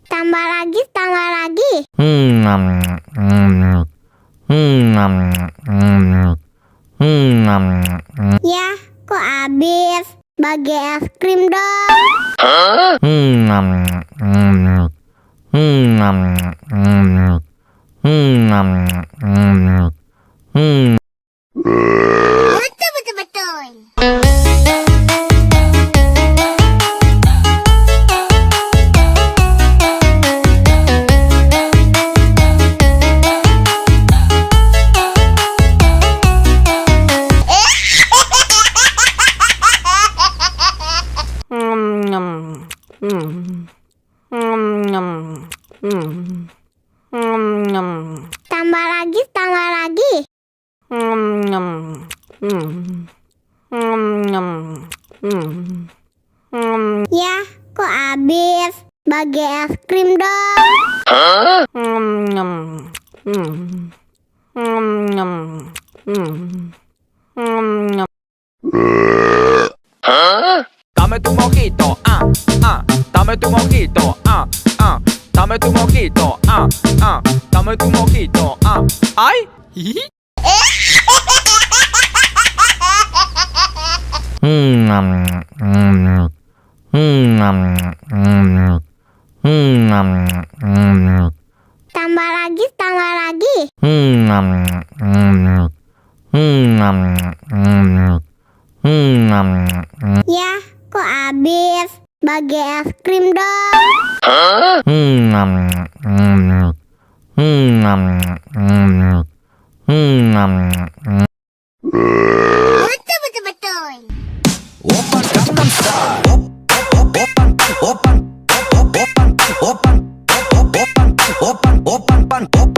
Tambah lagi, tambah lagi. Ya, kok habis? Bagi es krim dong. Betul, betul, betul. Tambah lagi, tambah lagi. Ya, kok habis? Bagi es krim dong. Dame tu mojito, dame tu mojito, dame tu mojito, dame tu mojito, ay, hihi. Tambah lagi, tambah lagi. Ya, kok habis? Bagi es krim dong. Betul, betul, betul. Open Gangnam Style. Open